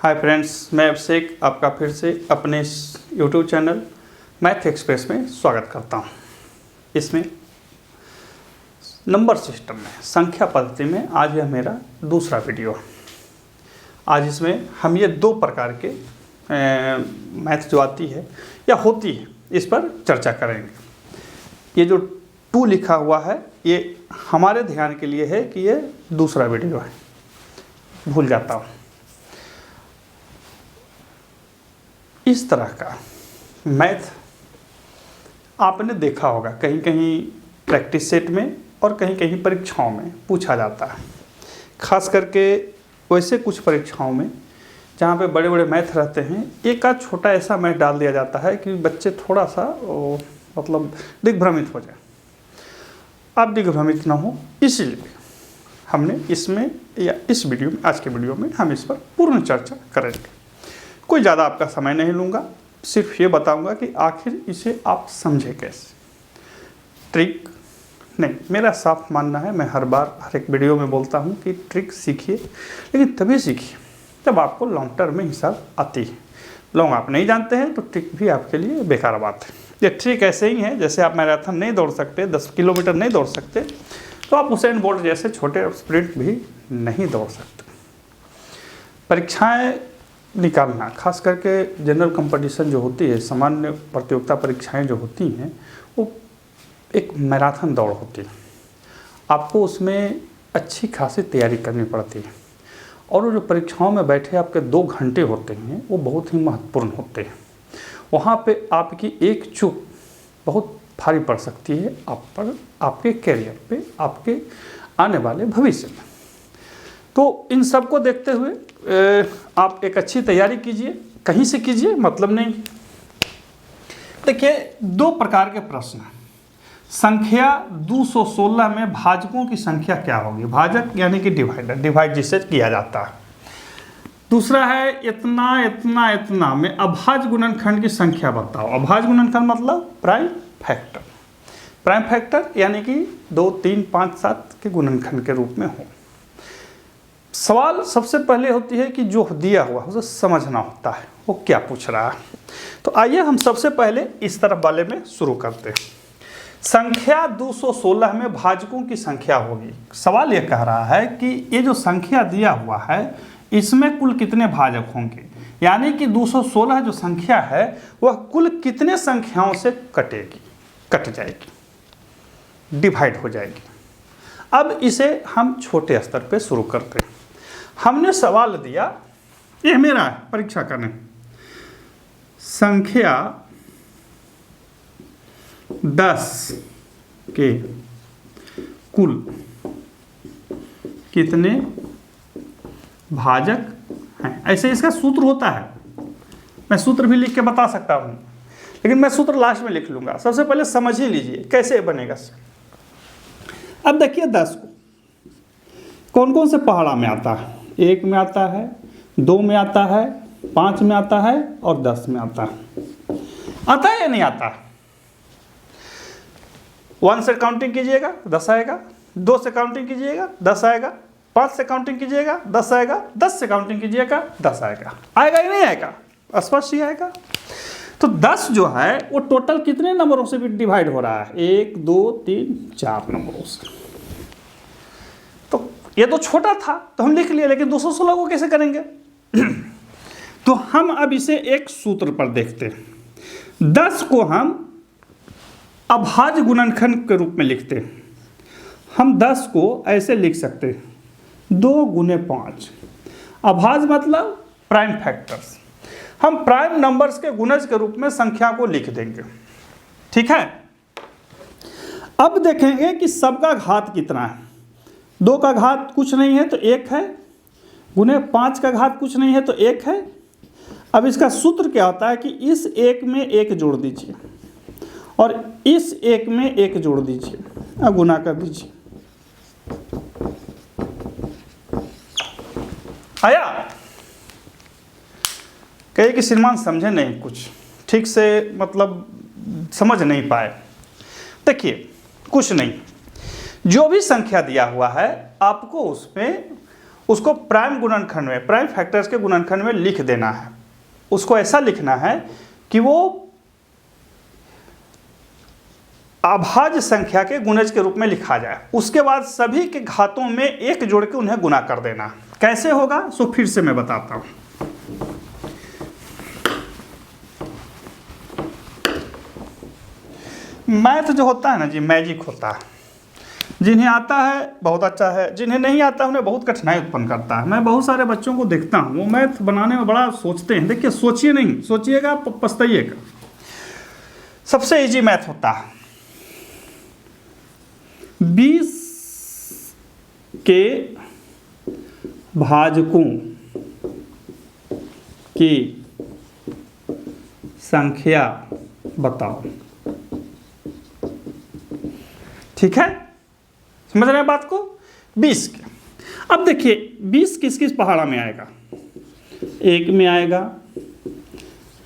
Hi friends, मैं अभिषेक आपका फिर से अपने इस यूट्यूब चैनल मैथ एक्सप्रेस में स्वागत करता हूं। इसमें नंबर सिस्टम में संख्या पद्धति में आज यह मेरा दूसरा वीडियो है। आज इसमें हम ये दो प्रकार के मैथ जो आती है या होती है इस पर चर्चा करेंगे। ये जो 2 लिखा हुआ है ये हमारे ध्यान के लिए है कि ये दूसरा वीडियो है, भूल जाता हूँ। इस तरह का मैथ आपने देखा होगा, कहीं कहीं प्रैक्टिस सेट में और कहीं कहीं परीक्षाओं में पूछा जाता है। खास करके वैसे कुछ परीक्षाओं में जहाँ पे बड़े बड़े मैथ रहते हैं, एक आध छोटा ऐसा मैथ डाल दिया जाता है कि बच्चे थोड़ा सा मतलब दिग्भ्रमित हो जाए। आप दिग्भ्रमित ना हो, इसलिए हमने इसमें या इस वीडियो में, आज के वीडियो में हम इस पर पूर्ण चर्चा करेंगे। कोई ज़्यादा आपका समय नहीं लूँगा, सिर्फ ये बताऊँगा कि आखिर इसे आप समझे कैसे। ट्रिक नहीं, मेरा साफ मानना है, मैं हर बार हर एक वीडियो में बोलता हूँ कि ट्रिक सीखिए, लेकिन तभी सीखिए जब आपको लॉन्ग टर्म में हिसाब आती है। लॉन्ग आप नहीं जानते हैं तो ट्रिक भी आपके लिए बेकार बात है। ये ट्रिक ऐसे ही है जैसे आप मैराथन नहीं दौड़ सकते, 10 किलोमीटर नहीं दौड़ सकते, तो आप हुसैन बोल्ट जैसे छोटे स्प्रिंट भी नहीं दौड़ सकते। परीक्षाएँ निकालना, खास करके जनरल कंपटीशन जो होती है, सामान्य प्रतियोगिता परीक्षाएं जो होती हैं, वो एक मैराथन दौड़ होती है। आपको उसमें अच्छी खासी तैयारी करनी पड़ती है और वो जो परीक्षाओं में बैठे आपके 2 घंटे होते हैं वो बहुत ही महत्वपूर्ण होते हैं। वहाँ पे आपकी एक चूक बहुत भारी पड़ सकती है आप पर, आपके कैरियर पे, आपके आने वाले भविष्य में। तो इन सब को देखते हुए आप एक अच्छी तैयारी कीजिए, कहीं से कीजिए मतलब नहीं। देखिए 2 प्रकार के प्रश्न हैं। संख्या 216 में भाजकों की संख्या क्या होगी? भाजक यानी कि डिवाइडर, डिवाइड जिससे किया जाता है। दूसरा है इतना इतना इतना में अभाज्य गुणनखंड की संख्या बताओ। अभाज्य गुणनखंड मतलब प्राइम फैक्टर। प्राइम फैक्टर यानी कि 2, 3, 5, 7 के गुणनखंड के रूप में हो। सवाल सबसे पहले होती है कि जो दिया हुआ उसे समझना होता है वो क्या पूछ रहा है। तो आइए हम सबसे पहले इस तरफ वाले में शुरू करते हैं। संख्या 216 में भाजकों की संख्या होगी। सवाल ये कह रहा है कि ये जो संख्या दिया हुआ है इसमें कुल कितने भाजक होंगे, यानी कि 216 जो संख्या है वह कुल कितने संख्याओं से कटेगी, कट जाएगी, डिवाइड हो जाएगी। अब इसे हम छोटे स्तर पे शुरू करते हैं। हमने सवाल दिया, ये मेरा है, परीक्षा करने, संख्या 10 के कुल कितने भाजक हैं। ऐसे इसका सूत्र होता है, मैं सूत्र भी लिख के बता सकता हूँ, लेकिन मैं सूत्र लास्ट में लिख लूँगा। सबसे पहले समझ ही लीजिए कैसे बनेगा। अब देखिए 10 को कौन कौन से पहाड़ा में आता है। 1 में आता है, 2 में आता है, 5 में आता है और 10 में आता है। आता है या नहीं आता है? 1 से काउंटिंग कीजिएगा 10 आएगा, 2 से काउंटिंग कीजिएगा 10 आएगा, 5 से काउंटिंग कीजिएगा 10 आएगा, 10 से काउंटिंग कीजिएगा 10 आएगा। आएगा या नहीं आएगा? स्पष्ट ही आएगा। तो 10 जो है वो टोटल कितने नंबरों से भी डिवाइड हो रहा है? 1, 2, 3, 4 नंबरों से। तो ये तो छोटा था तो हम लिख लिए, लेकिन 216 को कैसे करेंगे? तो हम अब इसे एक सूत्र पर देखते हैं। 10 को हम अभाज्य गुणनखंड के रूप में लिखते हैं। हम 10 को ऐसे लिख सकते हैं, 2 × 5। अभाज्य मतलब प्राइम फैक्टर्स। हम प्राइम नंबर्स के गुणज के रूप में संख्या को लिख देंगे, ठीक है। अब देखेंगे कि सबका घात कितना है। 2 का घात कुछ नहीं है तो 1 है, गुने 5 का घात कुछ नहीं है तो 1 है। अब इसका सूत्र क्या होता है कि इस 1 में 1 जोड़ दीजिए और इस 1 में 1 जोड़ दीजिए और गुना कर दीजिए। आया? कहे कि श्रीमान समझे नहीं, कुछ ठीक से मतलब समझ नहीं पाए। देखिए कुछ नहीं, जो भी संख्या दिया हुआ है आपको उसमें उसको प्राइम गुणनखंड में, प्राइम फैक्टर्स के गुणनखंड में लिख देना है। उसको ऐसा लिखना है कि वो अभाज्य संख्या के गुणज के रूप में लिखा जाए। उसके बाद सभी के घातों में एक जोड़ के उन्हें गुणा कर देना। कैसे होगा सो फिर से मैं बताता हूं। मैथ जो होता है ना जी, मैजिक होता है। जिन्हें आता है बहुत अच्छा है, जिन्हें नहीं आता उन्हें बहुत कठिनाई उत्पन्न करता है। मैं बहुत सारे बच्चों को देखता हूँ, वो मैथ बनाने में बड़ा सोचते हैं। देखिए, सोचिए नहीं, सोचिएगा पछताइएगा। सबसे इजी मैथ होता है 20 के भाजकों की संख्या बताओ। ठीक है, समझ रहे हैं बात को? 20 के। अब देखिए 20 किस किस पहाड़ा में आएगा? 1 में आएगा,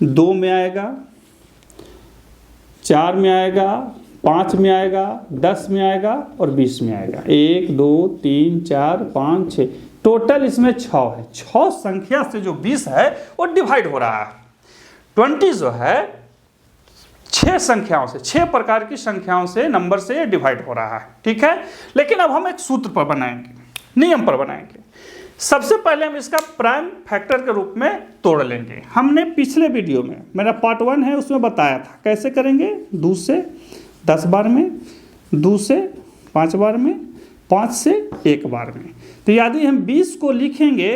2 में आएगा, 4 में आएगा, 5 में आएगा, 10 में आएगा और 20 में आएगा। 1 2 3 4 5 6, टोटल इसमें 6 है। 6 संख्या से जो 20 है वो डिवाइड हो रहा है। 20 जो है 6 संख्याओं से, 6 प्रकार की संख्याओं से, नंबर से ये डिवाइड हो रहा है। ठीक है, लेकिन अब हम एक सूत्र पर बनाएंगे, नियम पर बनाएंगे। सबसे पहले हम इसका प्राइम फैक्टर के रूप में तोड़ लेंगे। हमने पिछले वीडियो में, मेरा पार्ट 1 है, उसमें बताया था कैसे करेंगे। 2 से 10 बार में, 2 से 5 बार में, 5 से 1 बार में। तो यदि हम 20 को लिखेंगे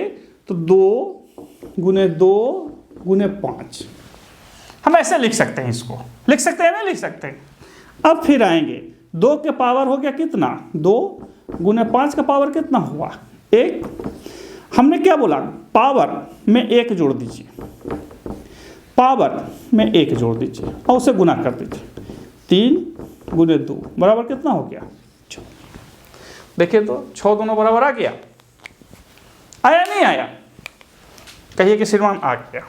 तो 2 गुने 2 गुने 5, हम ऐसे लिख सकते हैं। इसको लिख सकते हैं, नहीं लिख सकते हैं। अब फिर आएंगे, 2 के पावर हो गया कितना? 2 गुने 5 का पावर कितना हुआ? 1। हमने क्या बोला? पावर में 1 जोड़ दीजिए, पावर में 1 जोड़ दीजिए और उसे गुना कर दीजिए। 3 गुने 2 बराबर कितना हो गया? 6। देखिए तो 6 दोनों बराबर आ गया, आया नहीं आया? कहिए कि श्रीमान आ गया।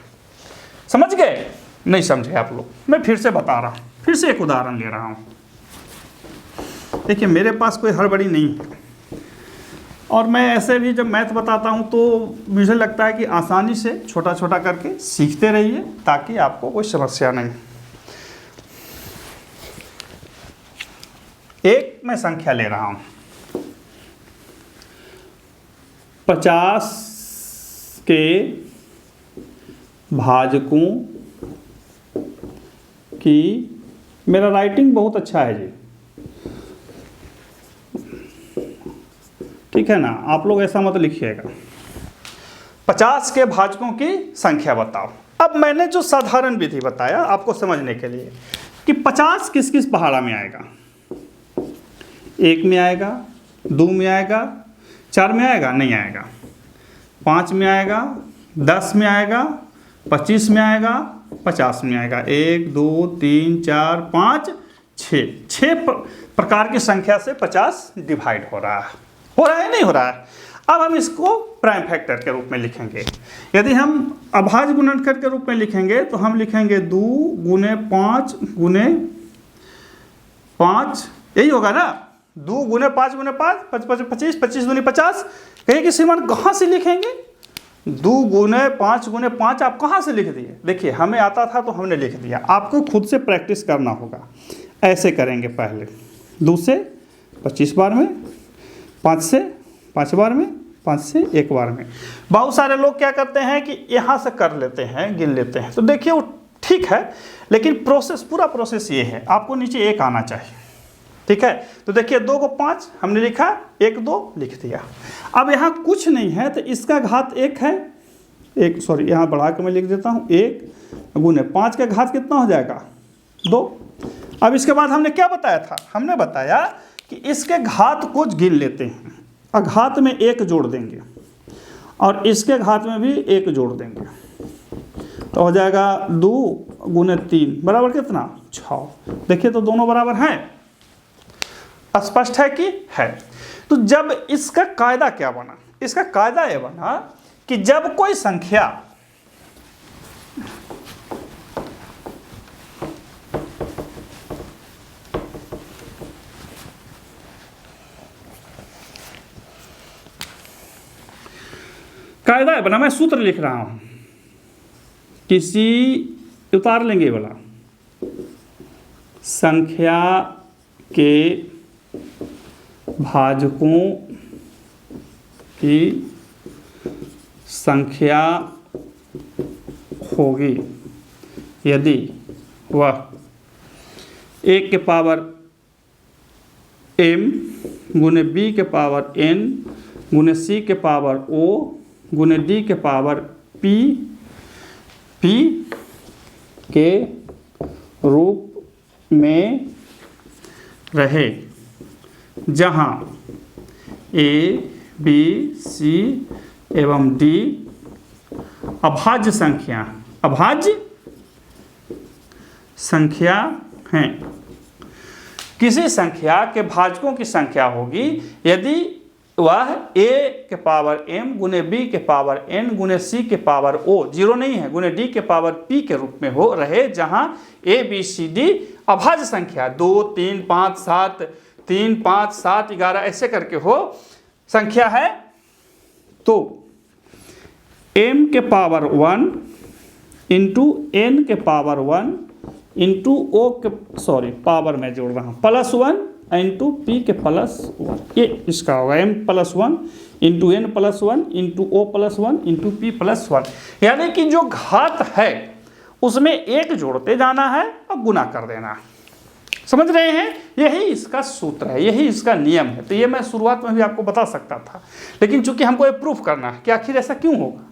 समझ गए? नहीं समझे आप लोग? मैं फिर से बता रहा हूँ, फिर से एक उदाहरण ले रहा हूँ। देखिए, मेरे पास कोई हड़बड़ी नहीं है और मैं ऐसे भी जब मैथ बताता हूँ तो मुझे लगता है कि आसानी से छोटा छोटा करके सीखते रहिए ताकि आपको कोई समस्या नहीं। एक मैं संख्या ले रहा हूँ, 50 के भाजकों की, मेरा राइटिंग बहुत अच्छा है जी, ठीक है ना? आप लोग ऐसा मत लिखिएगा। 50 के भाजकों की संख्या बताओ। अब मैंने जो साधारण विधि बताया आपको समझने के लिए कि 50 किस किस पहाड़ा में आएगा। 1 में आएगा, 2 में आएगा, 4 में आएगा, नहीं आएगा, 5 में आएगा, 10 में आएगा, 25 में आएगा, 50 में आएगा। 1 2 3 4 5 6 प्रकार की संख्या से 50 डिवाइड हो रहा है नहीं हो रहा है? अब हम इसको प्राइम फैक्टर के रूप में लिखेंगे। यदि हम अभाज्य गुणनखंड के रूप में लिखेंगे तो हम लिखेंगे 2 गुने 5 गुने 5, यही होगा ना? 2 गुने 5 गुने 5, 25, 25 दूनी 50। कहिए कि श्रीमान कहाँ से लिखेंगे? 2 गुने 5 गुने 5 आप कहाँ से लिख दिए? देखिए, हमें आता था तो हमने लिख दिया, आपको खुद से प्रैक्टिस करना होगा। ऐसे करेंगे पहले, 2 से 25 बार में, 5 से 5 बार में, 5 से 1 बार में। बहुत सारे लोग क्या करते हैं कि यहाँ से कर लेते हैं, गिन लेते हैं। तो देखिए वो ठीक है, लेकिन प्रोसेस, पूरा प्रोसेस ये है, आपको नीचे 1 आना चाहिए। ठीक है, तो देखिए 2 को 5 हमने लिखा, 1 2 लिख दिया। अब यहाँ कुछ नहीं है तो इसका घात 1 है, यहाँ बढ़ा के मैं लिख देता हूँ, 1 गुने 5 का घात कितना हो जाएगा? 2। अब इसके बाद हमने क्या बताया था? हमने बताया कि इसके घात को गिन लेते हैं, घात में 1 जोड़ देंगे और इसके घात में भी 1 जोड़ देंगे, तो हो जाएगा 2 गुने 3 बराबर कितना? 6। देखिए तो दोनों बराबर हैं, स्पष्ट है कि है? तो जब इसका कायदा क्या बना? इसका कायदा यह बना कि जब कोई संख्या कायदा है बना, मैं सूत्र लिख रहा हूं, किसी उतार लेंगे ये वाला, संख्या के भाजकों की संख्या होगी यदि वह a के पावर m गुने b के पावर n गुने c के पावर o गुने d के पावर p के रूप में रहे, जहाँ a, b, c एवं d अभाज्य संख्या हैं। किसी संख्या के भाजकों की संख्या होगी यदि वह a के पावर m गुने b के पावर n गुने c के पावर o, जीरो नहीं है, गुने d के पावर p के रूप में हो रहे, जहां a b c d अभाज्य संख्या 2 3 5 7 3 5 7 11 ऐसे करके हो संख्या है। तो m के पावर 1 इंटू n के पावर 1 इंटू ओ के पावर में जोड़ रहा हूँ +1 इंटू पी के +1, ये इसका होगा m +1 into n +1 into o +1 into p +1, यानी कि जो घात है उसमें एक जोड़ते जाना है और गुना कर देना। समझ रहे हैं? यही इसका सूत्र है, यही इसका नियम है। तो ये मैं शुरुआत में भी आपको बता सकता था, लेकिन चूंकि हमको ये प्रूफ करना है कि आखिर ऐसा क्यों होगा,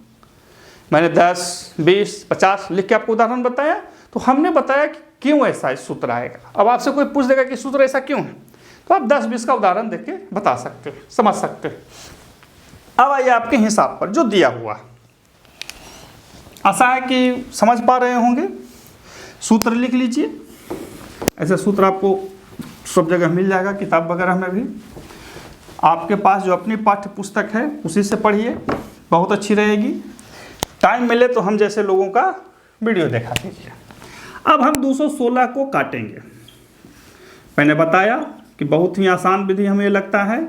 मैंने 10 20 50 लिख के आपको उदाहरण बताया, तो हमने बताया कि क्यों ऐसा सूत्र आएगा। अब आपसे कोई पूछ देगा कि सूत्र ऐसा क्यों है, तो आप 10-20 का उदाहरण देख के बता सकते हो, समझ सकते हो। अब आइए आपके हिसाब पर जो दिया हुआ, आशा है कि समझ पा रहे होंगे। सूत्र लिख लीजिए, ऐसे सूत्र आपको सब जगह मिल जाएगा, किताब वगैरह में भी। आपके पास जो अपनी पाठ्य पुस्तक है उसी से पढ़िए, बहुत अच्छी रहेगी। टाइम मिले तो हम जैसे लोगों का वीडियो देखा कीजिए। अब हम 216 को काटेंगे। मैंने बताया कि बहुत ही आसान विधि हमें ये लगता है,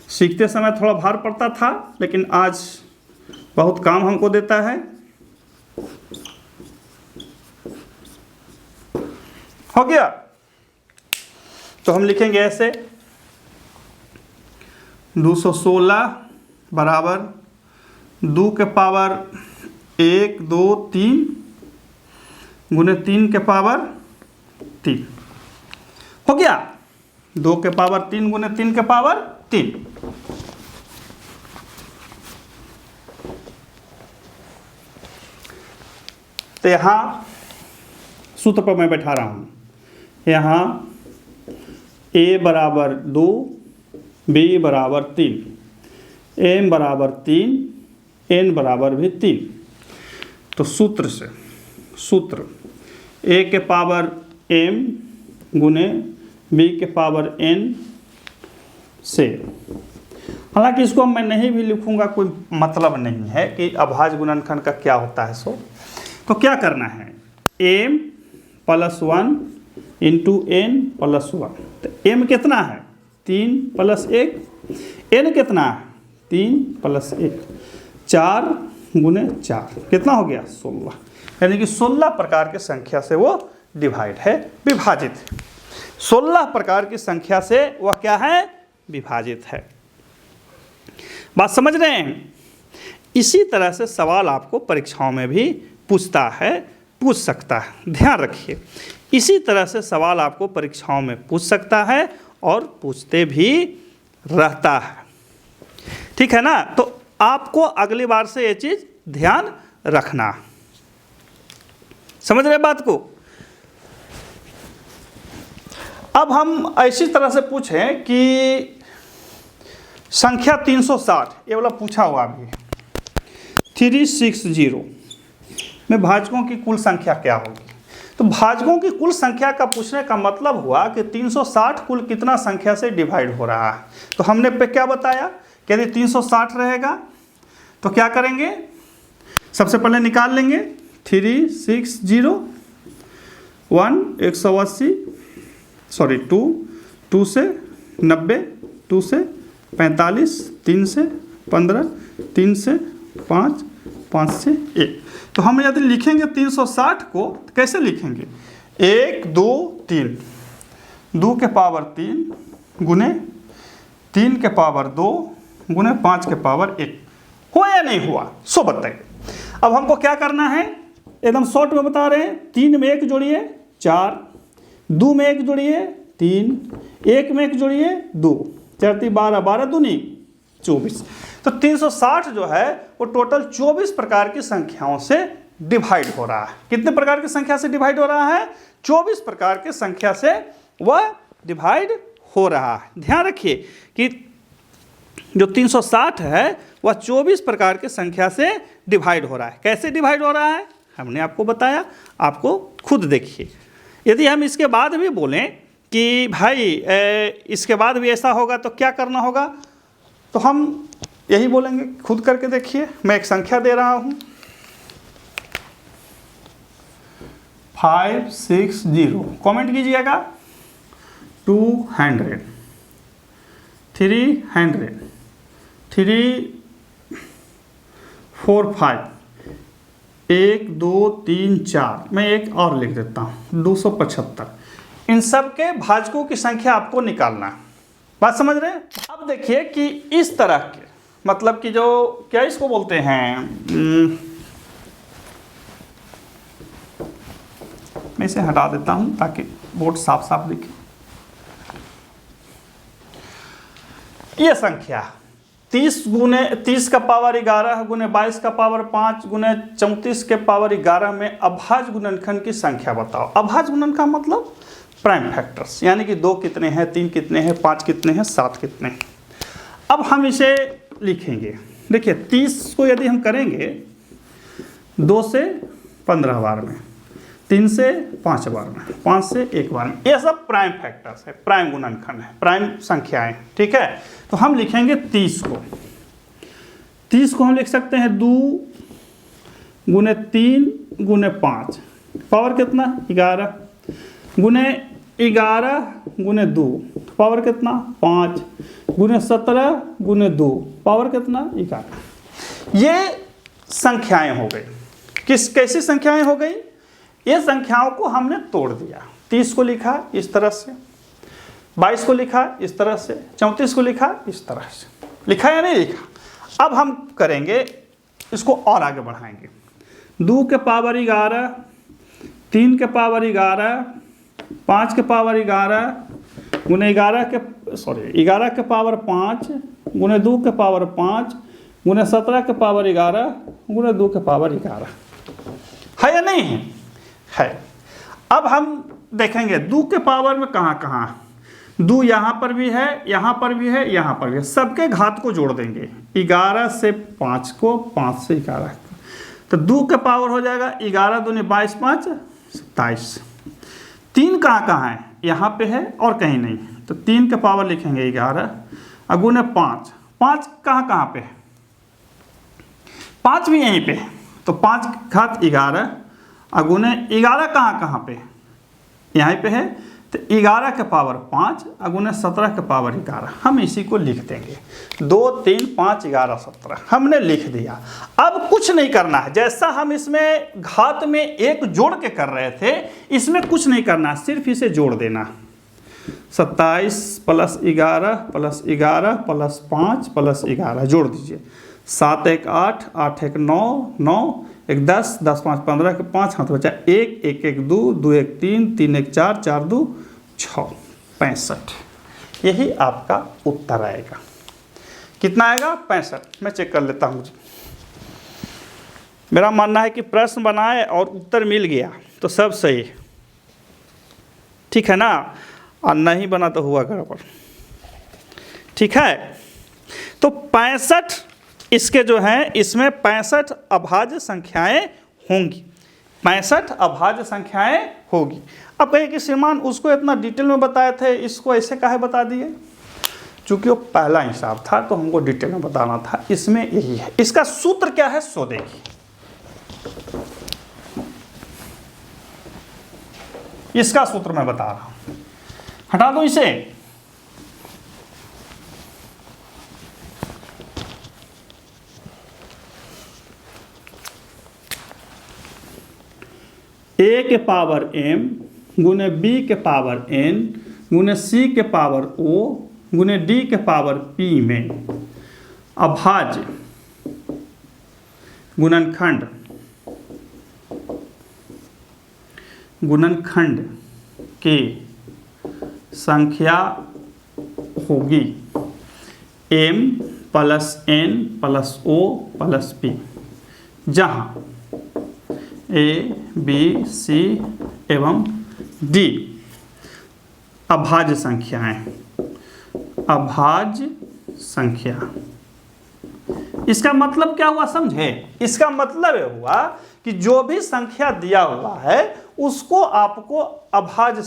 सीखते समय थोड़ा भार पड़ता था, लेकिन आज बहुत काम हमको देता है। हो गया? तो हम लिखेंगे ऐसे, 216 बराबर 2 के पावर 1 2 3 गुने 3 के पावर 3। हो गया? 2 के पावर 3 गुने 3 के पावर 3। तो यहां सूत्र पर मैं बैठा रहा हूं, यहां a बराबर 2 b बराबर 3 m बराबर 3 n बराबर भी 3। तो सूत्र a के पावर m गुने b के पावर n से, हालांकि इसको मैं नहीं भी लिखूंगा, कोई मतलब नहीं है कि अभाज्य गुणनखंड का क्या होता है। तो क्या करना है, m +1 इंटू n +1। तो m कितना है 3 + 1, n कितना है 3 + 1, 4 गुने 4 कितना हो गया 16, यानी कि 16 प्रकार की संख्या से वो डिवाइड है, विभाजित है। 16 प्रकार की संख्या से वह क्या है, विभाजित है। बात समझ रहे हैं? इसी तरह से सवाल आपको परीक्षाओं में भी पूछ सकता है, ध्यान रखिए। इसी तरह से सवाल आपको परीक्षाओं में पूछ सकता है और पूछते भी रहता है, ठीक है ना। तो आपको अगली बार से ये चीज़ ध्यान रखना, समझ रहे बात को। अब हम ऐसी तरह से पूछें कि संख्या 360, ये वाला पूछा हुआ अभी 360 में भाजकों की कुल संख्या क्या होगी। तो भाजकों की कुल संख्या का पूछने का मतलब हुआ कि 360 कुल कितना संख्या से डिवाइड हो रहा है। तो हमने पे क्या बताया कि यदि 360 रहेगा तो क्या करेंगे, सबसे पहले निकाल लेंगे 360 1 180 सॉरी 2 से 90 2 से 45 3 से 15 3 से 5, 5 से 1। तो हम यदि लिखेंगे 360 को तो कैसे लिखेंगे? 1 2 3, 2 के पावर 3 गुने 3 के पावर 2 गुने 5 के पावर 1। हुआ या नहीं हुआ? सो बताइए। अब हमको क्या करना है, एकदम शॉर्ट में बता रहे हैं। 3 में 1 जोड़िए 4, 2 में 1 जोड़िए 3, 1 में 1 जोड़िए 2, 4 3 12, 12 दूनी 24। तो 360 जो है वो टोटल 24 प्रकार की संख्याओं से डिवाइड हो रहा है। कितने प्रकार की संख्या से डिवाइड हो रहा है? 24 प्रकार की संख्या से वह डिवाइड हो रहा है। ध्यान रखिए कि जो 360 है वह 24 प्रकार की संख्या से डिवाइड हो रहा है। कैसे डिवाइड हो रहा है हमने आपको बताया, आपको खुद देखिए। यदि हम इसके बाद भी बोलें कि भाई इसके बाद भी ऐसा होगा तो क्या करना होगा, तो हम यही बोलेंगे, खुद करके देखिए। मैं एक संख्या दे रहा हूं 560, कमेंट कीजिएगा 200, 300, 345, 1 2 3 4, मैं एक और लिख देता हूँ 275। इन सब के भाजकों की संख्या आपको निकालना है। बात समझ रहे हैं? अब देखिए कि इस तरह के, मतलब कि जो क्या इसको बोलते हैं, मैं इसे हटा देता हूं ताकि बोर्ड साफ साफ दिखे। ये संख्या 30 का पावर 11 गुने 22 का पावर 5 गुने 34 के पावर 11 में अभाज्य गुणनखंड की संख्या बताओ। अभाज्य गुणनखंड मतलब प्राइम फैक्टर्स, यानी कि 2 कितने हैं, 3 कितने हैं, 5 कितने हैं, 7 कितने हैं। अब हम इसे लिखेंगे। देखिए 30 को यदि हम करेंगे 2 से 15 बार में, 3 से 5 बार में, 5 से 1 बार में, ये सब प्राइम फैक्टर्स है, प्राइम गुणनखंड है, प्राइम संख्याएं। ठीक है, तो हम लिखेंगे 30 को हम लिख सकते हैं 2 गुने 3 गुने 5, पावर कितना 11, गुने 11 गुने 2, पावर कितना 5, गुने 17 गुने 2, पावर कितना 11। ये संख्याएं हो गई। कैसी संख्याएं हो गई? ये संख्याओं को हमने तोड़ दिया। 30 को लिखा इस तरह से, 22 को लिखा इस तरह से, 34 को लिखा इस तरह से। लिखा या नहीं लिखा? अब हम करेंगे इसको और आगे बढ़ाएंगे। 2 के पावर 11, 3 के पावर 11, 5 के पावर 11 गुने 11 के पावर 5 गुने 2 के पावर 5 गुने 17 के पावर 11 गुने 2 के पावर 11। है या नहीं है? है। अब हम देखेंगे 2 के पावर में कहाँ कहाँ, 2 यहाँ पर भी है, यहाँ पर भी है, यहाँ पर भी है। सबके घात को जोड़ देंगे, 11 से 5 को, 5 से 11 को, तो 2 के पावर हो जाएगा 11 दूनी 22, 5 27। 3 कहाँ कहाँ है? यहाँ पे है और कहीं नहीं, तो 3 के पावर लिखेंगे 11 अगुने 5, 5 कहाँ कहाँ पे है? 5 भी यहीं पे है, तो 5 घात 11 अगुने 11 कहाँ कहाँ पे? यहाँ पे है, तो 11 के पावर 5 अगुने 17 के पावर 11। हम इसी को लिख देंगे 2 3 5 11 17, हमने लिख दिया। अब कुछ नहीं करना है, जैसा हम इसमें घात में 1 जोड़ के कर रहे थे, इसमें कुछ नहीं करना, सिर्फ इसे जोड़ देना। 27 प्लस 11 प्लस 11 प्लस 5 प्लस 11 जोड़ दीजिए। 7 1 8, 8 1 9, 9 1 10, 10 5 15 के 5 हाथ बचा 1, 1 1 2, 2 1 3, 3 1 4, 4 2 6, 65। यही आपका उत्तर आएगा। कितना आएगा? 65। मैं चेक कर लेता हूँ। मेरा मानना है कि प्रश्न बनाए और उत्तर मिल गया तो सब सही, ठीक है ना, और नहीं बना तो हुआ गड़बड़। ठीक है, तो 65 इसके जो हैं, इसमें 65 अभाज्य संख्याएं होंगी, 65 अभाज्य संख्याएं होगी। अब कहे कि श्रीमान उसको इतना डिटेल में बताए थे, इसको ऐसे काहे बता दिए? चूंकि वो पहला हिसाब था तो हमको डिटेल में बताना था। इसमें यही है। इसका सूत्र क्या है सो देखिए। इसका सूत्र मैं बता रहा हूं, हटा दो इसे। ए के पावर m गुने b के पावर n गुने c के पावर o गुने d के पावर p में अभाज्य गुणनखंड की संख्या होगी m plus n plus o plus p, जहाँ a b c एवं d अभाज्य संख्याएं, अभाज्य संख्या। इसका मतलब क्या हुआ समझे? इसका मतलब ये हुआ कि जो भी संख्या दिया हुआ है उसको आपको अभाज्य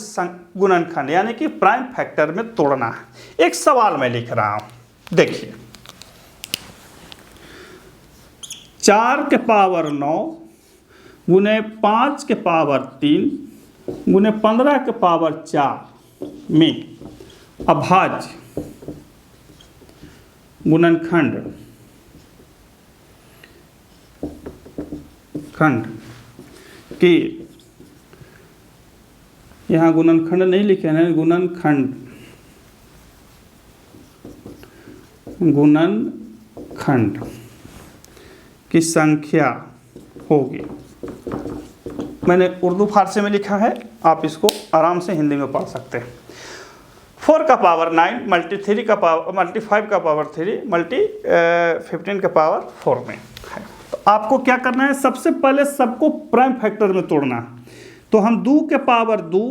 गुणनखंड यानी कि प्राइम फैक्टर में तोड़ना है। एक सवाल मैं लिख रहा हूं, देखिए 4 के पावर 9 गुने 5 के पावर 3 गुने 15 के पावर 4 में अभाज्य गुणनखंड की, यहाँ गुणनखंड नहीं लिखे हैं, गुणनखंड की संख्या होगी। मैंने उर्दू फारसी में लिखा है, आप इसको आराम से हिंदी में पढ़ सकते हैं। 4 का पावर 9 मल्टी 3 का पावर मल्टी 5 का पावर 3 मल्टी 15 का पावर 4 में है। तो आपको क्या करना है, सबसे पहले सबको प्राइम फैक्टर में तोड़ना है। तो हम 2 के पावर 2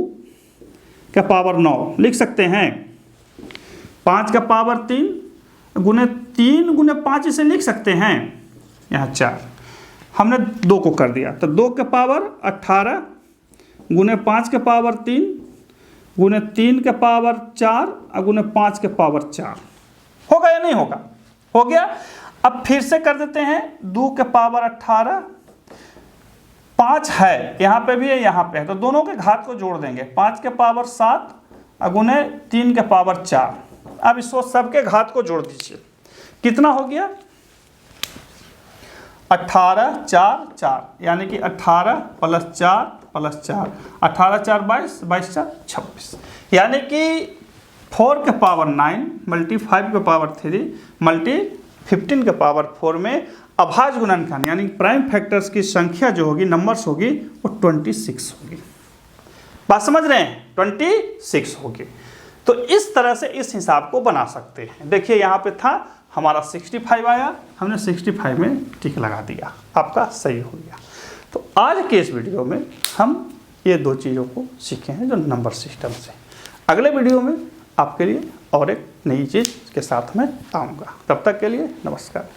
का पावर 9 लिख सकते हैं, 5 का पावर 3 गुने 3 गुने 5 इसे लिख सकते हैं, यहाँ 4 हमने 2 को कर दिया। तो 2 के पावर 18 गुने 5 के पावर 3 गुने 3 के पावर 4 और गुने 5 के पावर 4 होगा या नहीं होगा? हो गया। अब फिर से कर देते हैं, 2 के पावर 18, 5 है यहाँ पे भी है यहाँ पे है, तो दोनों के घात को जोड़ देंगे, 5 के पावर 7 और गुने 3 के पावर 4। अब इसको सबके घात को जोड़ दीजिए, कितना हो गया 18 4 4, यानी कि 18 प्लस 4 प्लस 4, 18 4 22, 22 4 26, यानी कि 4 के पावर 9 मल्टी 5 के पावर 3 मल्टी 15 के पावर 4 में अभाज्य गुणनखंड यानी प्राइम फैक्टर्स की संख्या जो होगी, नंबर्स होगी, वो 26 होगी। बात समझ रहे हैं? 26 होगी। तो इस तरह से इस हिसाब को बना सकते हैं। देखिए यहाँ पे था हमारा 65 आया, हमने 65 में टिक लगा दिया, आपका सही हो गया। तो आज के इस वीडियो में हम ये 2 चीज़ों को सीखे हैं जो नंबर सिस्टम से। अगले वीडियो में आपके लिए और एक नई चीज़ के साथ मैं आऊँगा। तब तक के लिए नमस्कार।